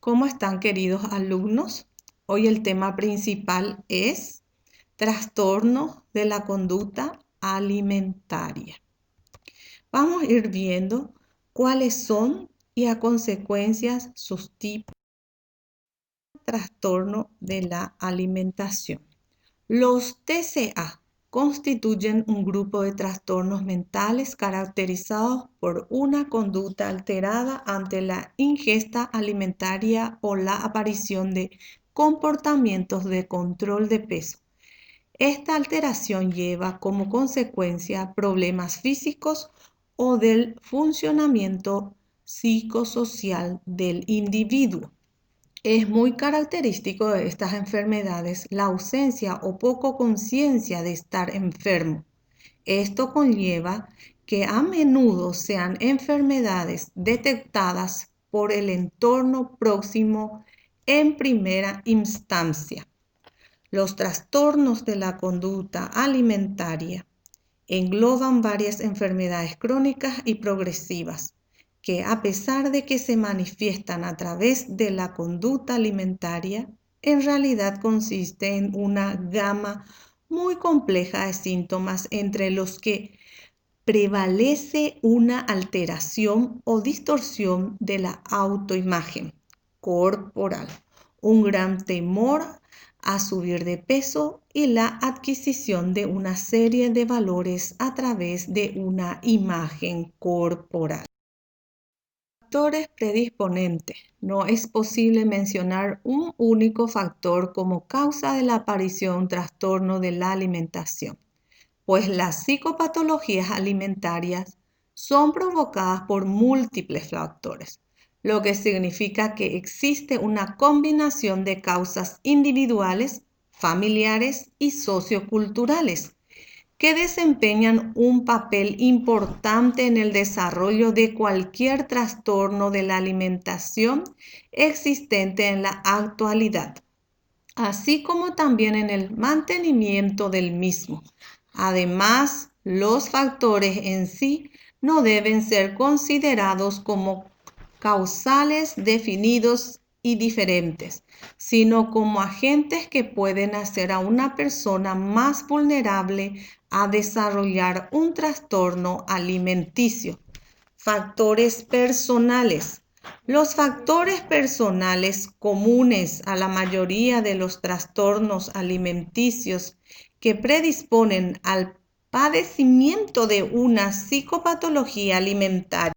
¿Cómo están, queridos alumnos? Hoy el tema principal es trastorno de la conducta alimentaria. Vamos a ir viendo cuáles son y a consecuencias sus tipos de trastorno de la alimentación. Los TCA constituyen un grupo de trastornos mentales caracterizados por una conducta alterada ante la ingesta alimentaria o la aparición de comportamientos de control de peso. Esta alteración lleva como consecuencia problemas físicos o del funcionamiento psicosocial del individuo. Es muy característico de estas enfermedades la ausencia o poco conciencia de estar enfermo. Esto conlleva que a menudo sean enfermedades detectadas por el entorno próximo en primera instancia. Los trastornos de la conducta alimentaria engloban varias enfermedades crónicas y progresivas que, a pesar de que se manifiestan a través de la conducta alimentaria, en realidad consiste en una gama muy compleja de síntomas entre los que prevalece una alteración o distorsión de la autoimagen corporal, un gran temor a subir de peso y la adquisición de una serie de valores a través de una imagen corporal. Factores predisponentes. No es posible mencionar un único factor como causa de la aparición de un trastorno de la alimentación, pues las psicopatologías alimentarias son provocadas por múltiples factores, lo que significa que existe una combinación de causas individuales, familiares y socioculturales que desempeñan un papel importante en el desarrollo de cualquier trastorno de la alimentación existente en la actualidad, así como también en el mantenimiento del mismo. Además, los factores en sí no deben ser considerados como causales definidos y diferentes, sino como agentes que pueden hacer a una persona más vulnerable a desarrollar un trastorno alimenticio. Factores personales. Los factores personales comunes a la mayoría de los trastornos alimenticios que predisponen al padecimiento de una psicopatología alimentaria.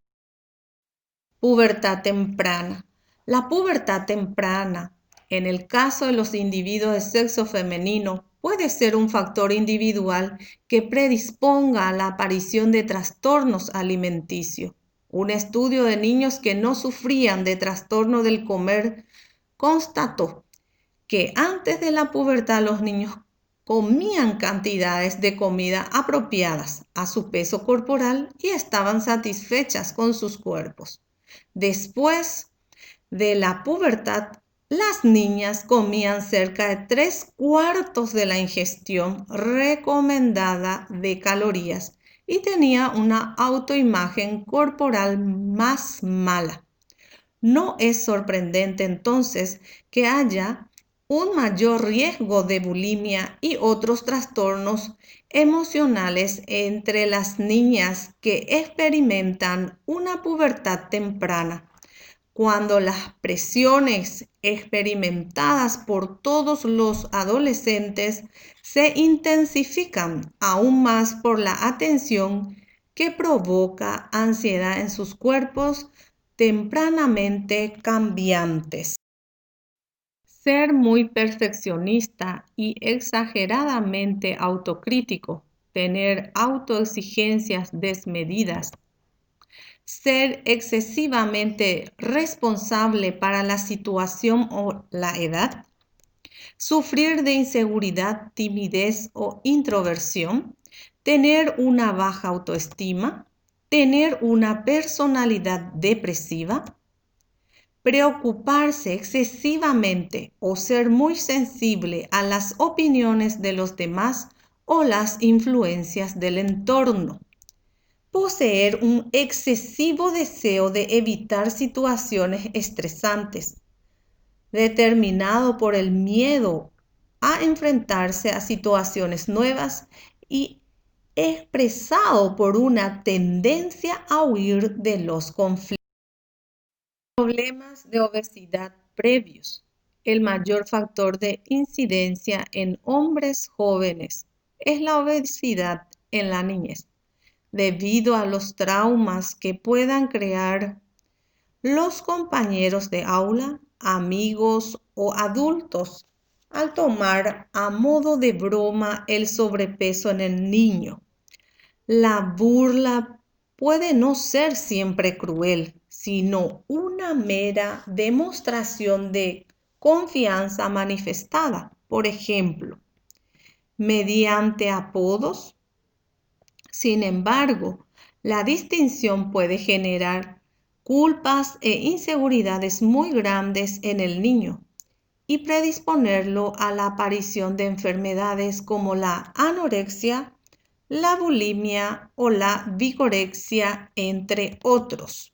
Pubertad temprana. La pubertad temprana, en el caso de los individuos de sexo femenino, puede ser un factor individual que predisponga a la aparición de trastornos alimenticios. Un estudio de niños que no sufrían de trastorno del comer constató que antes de la pubertad los niños comían cantidades de comida apropiadas a su peso corporal y estaban satisfechas con sus cuerpos. Después de la pubertad, las niñas comían cerca de 3/4 de la ingestión recomendada de calorías y tenían una autoimagen corporal más mala. No es sorprendente entonces que haya un mayor riesgo de bulimia y otros trastornos emocionales entre las niñas que experimentan una pubertad temprana, cuando las presiones experimentadas por todos los adolescentes se intensifican aún más por la atención que provoca ansiedad en sus cuerpos tempranamente cambiantes. Ser muy perfeccionista y exageradamente autocrítico, tener autoexigencias desmedidas, ser excesivamente responsable para la situación o la edad, sufrir de inseguridad, timidez o introversión, tener una baja autoestima, tener una personalidad depresiva, preocuparse excesivamente o ser muy sensible a las opiniones de los demás o las influencias del entorno. Poseer un excesivo deseo de evitar situaciones estresantes, determinado por el miedo a enfrentarse a situaciones nuevas y expresado por una tendencia a huir de los conflictos. Problemas de obesidad previos. El mayor factor de incidencia en hombres jóvenes es la obesidad en la niñez, debido a los traumas que puedan crear los compañeros de aula, amigos o adultos al tomar a modo de broma el sobrepeso en el niño. La burla puede no ser siempre cruel, sino una mera demostración de confianza manifestada, por ejemplo, mediante apodos. Sin embargo, la distinción puede generar culpas e inseguridades muy grandes en el niño y predisponerlo a la aparición de enfermedades como la anorexia, la bulimia o la vigorexia, entre otros.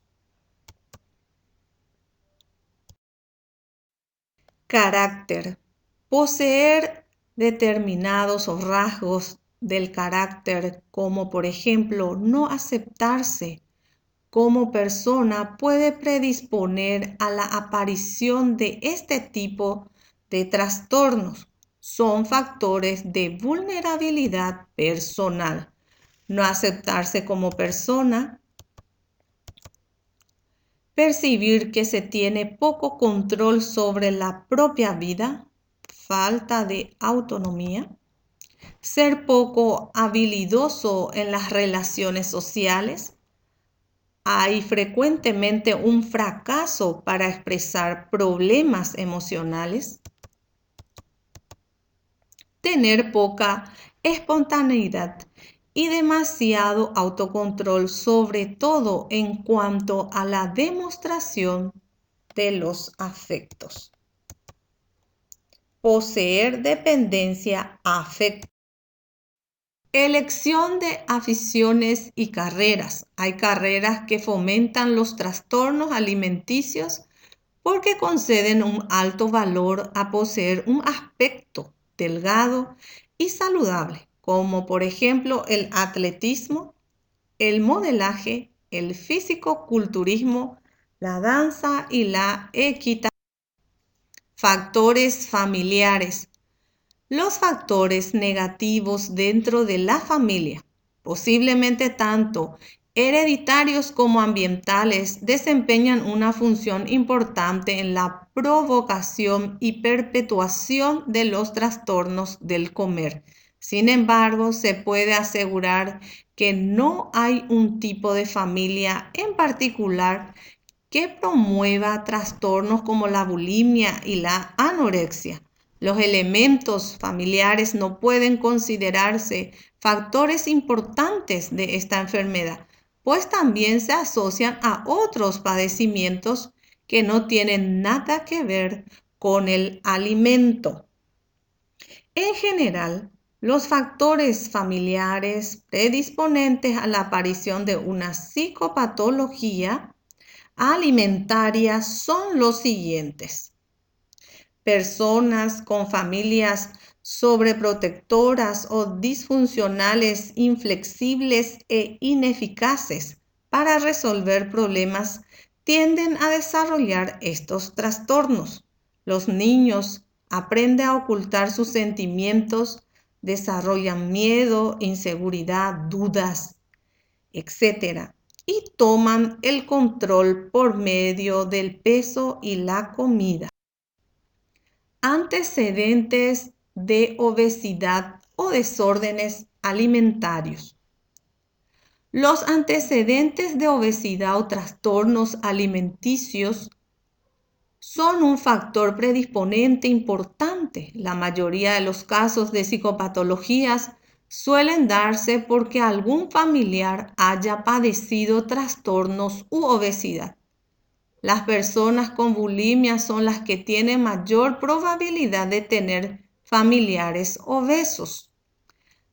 Carácter. Poseer determinados rasgos del carácter, como por ejemplo no aceptarse como persona, puede predisponer a la aparición de este tipo de trastornos. Son factores de vulnerabilidad personal. No aceptarse como persona, percibir que se tiene poco control sobre la propia vida, falta de autonomía, ser poco habilidoso en las relaciones sociales. Hay frecuentemente un fracaso para expresar problemas emocionales, tener poca espontaneidad y demasiado autocontrol, sobre todo en cuanto a la demostración de los afectos. Poseer dependencia afectiva. Elección de aficiones y carreras. Hay carreras que fomentan los trastornos alimenticios porque conceden un alto valor a poseer un aspecto delgado y saludable, como por ejemplo el atletismo, el modelaje, el fisicoculturismo, la danza y la equitación. Factores familiares. Los factores negativos dentro de la familia, posiblemente tanto hereditarios como ambientales, desempeñan una función importante en la provocación y perpetuación de los trastornos del comer. Sin embargo, se puede asegurar que no hay un tipo de familia en particular que promueva trastornos como la bulimia y la anorexia. Los elementos familiares no pueden considerarse factores importantes de esta enfermedad, pues también se asocian a otros padecimientos que no tienen nada que ver con el alimento. En general, los factores familiares predisponentes a la aparición de una psicopatología alimentaria son los siguientes: personas con familias sobreprotectoras o disfuncionales, inflexibles e ineficaces para resolver problemas, tienden a desarrollar estos trastornos. Los niños aprenden a ocultar sus sentimientos, desarrollan miedo, inseguridad, dudas, etc. Y toman el control por medio del peso y la comida. Antecedentes de obesidad o desórdenes alimentarios. Los antecedentes de obesidad o trastornos alimenticios son un factor predisponente importante. La mayoría de los casos de psicopatologías suelen darse porque algún familiar haya padecido trastornos u obesidad. Las personas con bulimia son las que tienen mayor probabilidad de tener familiares obesos.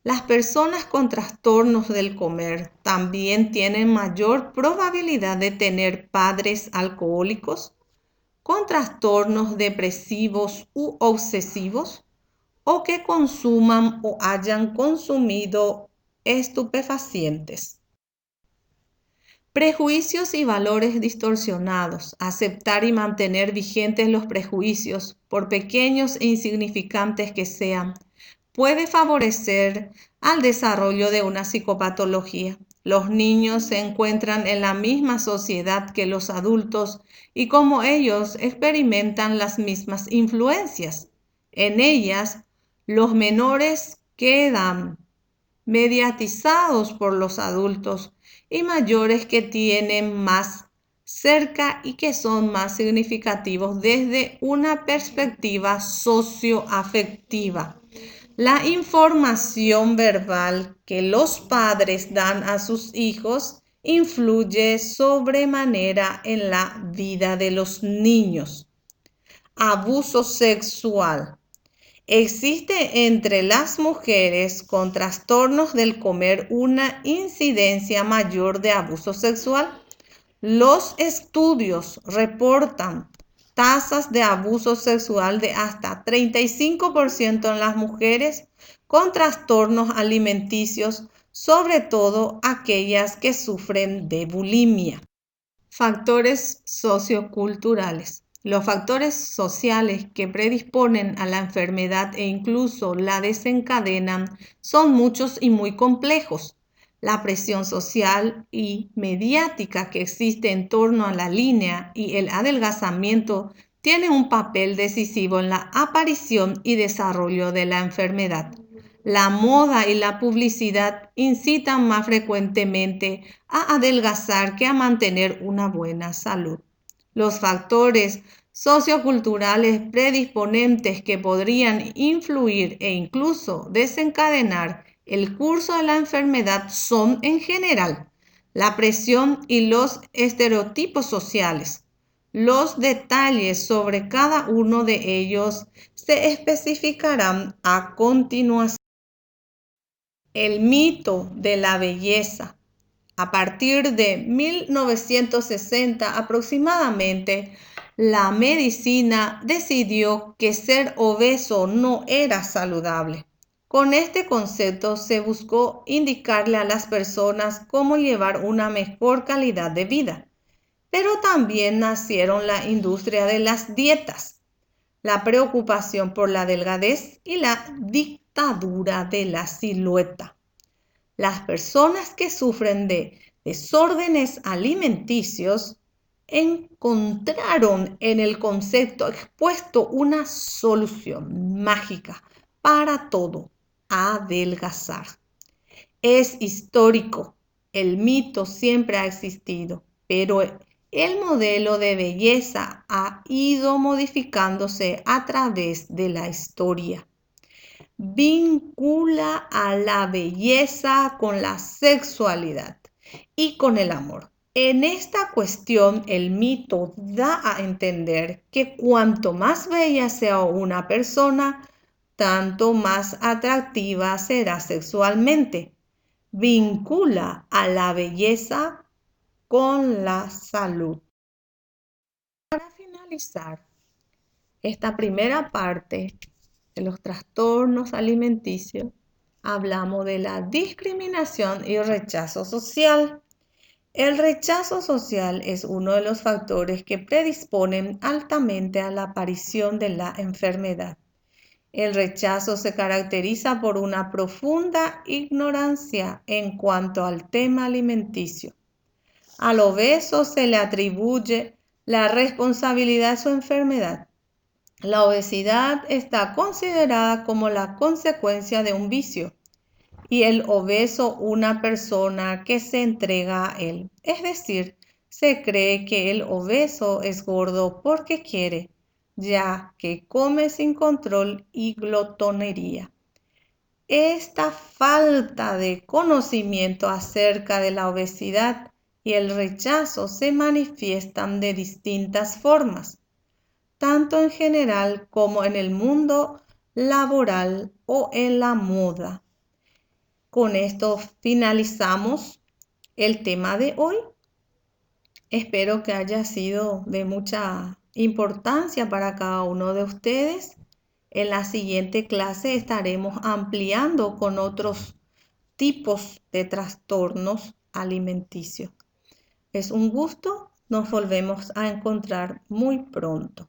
Las personas con trastornos del comer también tienen mayor probabilidad de tener padres alcohólicos, con trastornos depresivos u obsesivos o que consuman o hayan consumido estupefacientes. Prejuicios y valores distorsionados. Aceptar y mantener vigentes los prejuicios, por pequeños e insignificantes que sean, puede favorecer al desarrollo de una psicopatología. Los niños se encuentran en la misma sociedad que los adultos y como ellos experimentan las mismas influencias. En ellas, los menores quedan mediatizados por los adultos y mayores que tienen más cerca y que son más significativos desde una perspectiva socioafectiva. La información verbal que los padres dan a sus hijos influye sobremanera en la vida de los niños. Abuso sexual. Existe entre las mujeres con trastornos del comer una incidencia mayor de abuso sexual. Los estudios reportan tasas de abuso sexual de hasta 35% en las mujeres con trastornos alimenticios, sobre todo aquellas que sufren de bulimia. Factores socioculturales. Los factores sociales que predisponen a la enfermedad e incluso la desencadenan son muchos y muy complejos. La presión social y mediática que existe en torno a la línea y el adelgazamiento tienen un papel decisivo en la aparición y desarrollo de la enfermedad. La moda y la publicidad incitan más frecuentemente a adelgazar que a mantener una buena salud. Los factores socioculturales predisponentes que podrían influir e incluso desencadenar el curso de la enfermedad son, en general, la presión y los estereotipos sociales. Los detalles sobre cada uno de ellos se especificarán a continuación. El mito de la belleza. A partir de 1960 aproximadamente, la medicina decidió que ser obeso no era saludable. Con este concepto se buscó indicarle a las personas cómo llevar una mejor calidad de vida. Pero también nacieron la industria de las dietas, la preocupación por la delgadez y la dictadura de la silueta. Las personas que sufren de desórdenes alimenticios encontraron en el concepto expuesto una solución mágica para todo: adelgazar. Es histórico, el mito siempre ha existido, pero el modelo de belleza ha ido modificándose a través de la historia. Vincula a la belleza con la sexualidad y con el amor. En esta cuestión, el mito da a entender que cuanto más bella sea una persona, tanto más atractiva será sexualmente. Vincula a la belleza con la salud. Para finalizar esta primera parte de los trastornos alimenticios, hablamos de la discriminación y rechazo social. El rechazo social es uno de los factores que predisponen altamente a la aparición de la enfermedad. El rechazo se caracteriza por una profunda ignorancia en cuanto al tema alimenticio. Al obeso se le atribuye la responsabilidad de su enfermedad. La obesidad está considerada como la consecuencia de un vicio y el obeso una persona que se entrega a él. Es decir, se cree que el obeso es gordo porque quiere, ya que come sin control y glotonería. Esta falta de conocimiento acerca de la obesidad y el rechazo se manifiestan de distintas formas, tanto en general como en el mundo laboral o en la moda. Con esto finalizamos el tema de hoy. Espero que haya sido de mucha importancia para cada uno de ustedes. En la siguiente clase estaremos ampliando con otros tipos de trastornos alimenticios. Es un gusto, nos volvemos a encontrar muy pronto.